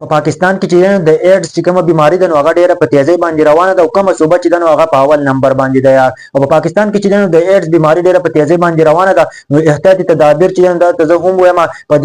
په پاکستان کې چې د ایډز چې کومه بیماری ده نو هغه ډیره په تیزی باندې روانه ده او کومه صوبه چې ده نو هغه په اول نمبر باندې ده او په پاکستان کې چې د ایډز بیماری ډیره په تیزی باندې روانه ده نو احتیاطي تدابیر چې ده زه هم وایم په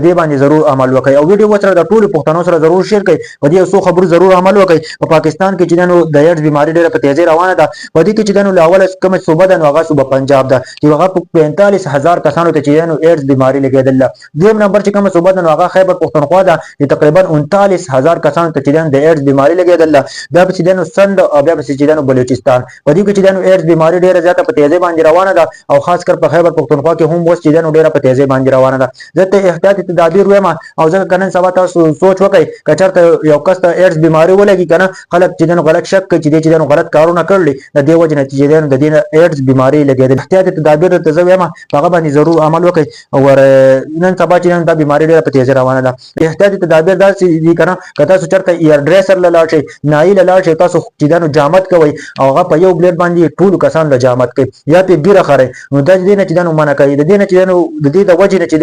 دې باندې ضرور عمل وکړئ او ویډیو سره د ټولو پښتنو سره ضرور شیر کړئ په دې څو خبرو ضرور عمل وکړئ په پاکستان کې چې نو د ایډز بیماری ډیره په تیزی روانه ده په دې کې چې نو لاول کومه صوبه ده نو هغه صوبه پنجاب ده چې هغه 45000 کسانو ته چې نو ایډز بیماری لګیدله دویم نمبر چې کومه صوبه ده نو هغه خیبر پښتونخوا ده چې تقریبا 39000 کسانو ته چې د ایډز بیماری لګیدله بیا په چې سند او بیا په چې بلوچستان په دې کې چې ایډز بیماری ډیره زیاته په تیزی باندې روانه ده او خاص کر په خیبر پښتونخوا کې هم اوس چې ډیره په تیزی باندې روانه ده ځکه احتیاطي تدابیر وایم او ځکه نن سبا تاسو سوچ وکړئ که چېرته یو کس ته ایډز بیماری ولګي کنه خلک چې غلط شک کوي چې چې غلط کارونه کړلي د دې وجه نتیجه د دې ایډز بیماری لګیدل احتیاطي تدابیر ته زه وایم هغه باندې ضرور عمل وکړئ او نن سبا چې دا بیماری ډیره په تیزی روانه ده احتیاطي تدابیر داسې دي کنه که تاسو چېرته ایئر ډریسر له لاړ شئ نایي له لاړ شئ تاسو چې جامد کوئ او هغه په یو بلیډ باندې ټولو کسانو له جامد کوي یا پې ګیره خورئ نو دا د دې نه چې منع کوي د دې نه چې د دې د وجې نه چې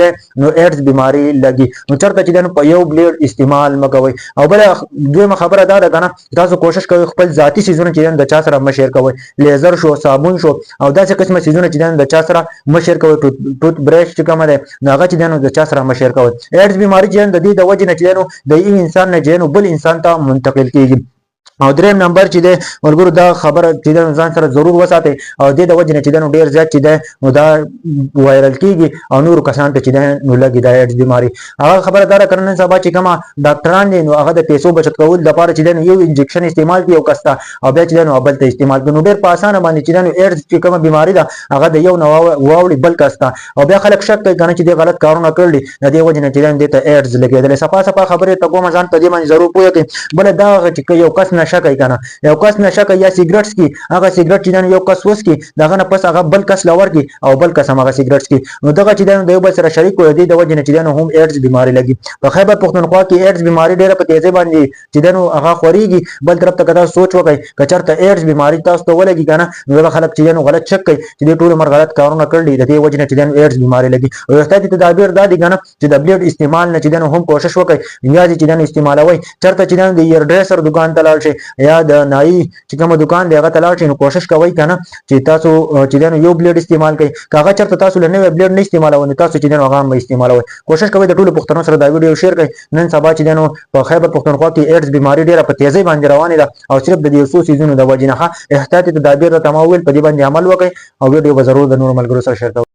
نو ایډز بیماری لګي نو چېرته چې په یو بلیډ استعمال مه کوئ او بله دویمه خبره دا ده کنه تاسو کوشش کوئ خپل ذاتي څیزونه چې د چا سره مه شیر کوئ لیزر شو صابون شو او داسې قسمه څیزونه چې د چا سره مه شیر کوئ ټوت برش چې کومه دی نو هغه چې د چا سره مه شیر کوئ ایډز بیماری چې د دې د وجې نه چې د یو انسان نه چې بل انسان ته منتقل کیږي او دریم نمبر چې دی ورګورو دا خبره چې ځان سره ضرور وساتئ او د دې د وجې نه چې ډېر زیات چې دی نو دا وایرل کیږي او نورو کسانو ته چې دی نو لګي دا ایډز بیماري هغه خبره دا ده که نن سبا چې کومه ډاکټران دي نو هغه د پیسو بچت کولو لپاره چې دی یو انجکشن استعمال کوي یو کس ته او بیا چې دی نو بل ته استعمال کوي نو ډېر په اسانه باندې چې دی ایډز چې کومه بیماري ده هغه د یو نه واوړي بل کس ته او بیا خلک شک کوي که نه چې دی غلط کارونه کړلي د دې وجې نه چې دی دې ته ایډز لګېدلی صفا صفا خبرې ته کومه ځان په دې باندې ضرور پوه کړئ بله دا چې یو کس نشه کوي که نه یو کس نشه کوي یا سیګریټ څکي هغه سیګریټ چې یو کس وڅکي د هغه نه پس هغه بل کس له ورکړي او بل کس هم هغه سیګریټ څکي نو دغه چې د یو بل سره شریک وي د دې د وجې نه چې هم ایډز بیماري لګي په خیبر پښتونخوا کې ایډز بیماري ډېره په تیزۍ باندې چې نو هغه خورېږي بل طرف ته که تاسو سوچ وکړئ که چېرته ایډز بیماري تاسو ته ولګي که نه نو دغه خلک چې غلط شک کوي چې دوی ټول عمر غلط کارونه کړلي د دې وجې نه چې ایډز بیماري لګي او احتیاطي تدابیر دا دي که نه چې د بلیډ استعمال نه چې هم کوشش وکړئ یا چې استعمالوئ چېرته چې د ایئر ډریسر دکان ته لاړ شئ یا د نایي چې کومه دکان دی هغه ته لاړ شئ نو کوشش کوئ که نه چې تاسو چې یو بلیډ استعمال کوئ که هغه چېرته تاسو له نوی بلیډ نه استعمالوئ نو تاسو چې هغه هم استعمالوئ کوشش کوئ د ټولو پښتنو سره دا ویډیو شیر کړئ نن سبا چې په خیبر پښتونخوا کې ایډز بیماري ډېره په تیزۍ باندې روانې ده او صرف د دې څو څیزونو د وجې نه احتیاطي تدابیر راته ما وویل په دې باندې عمل وکړئ او ویډیو به ضرور د نورو ملګرو سره شیر کوئ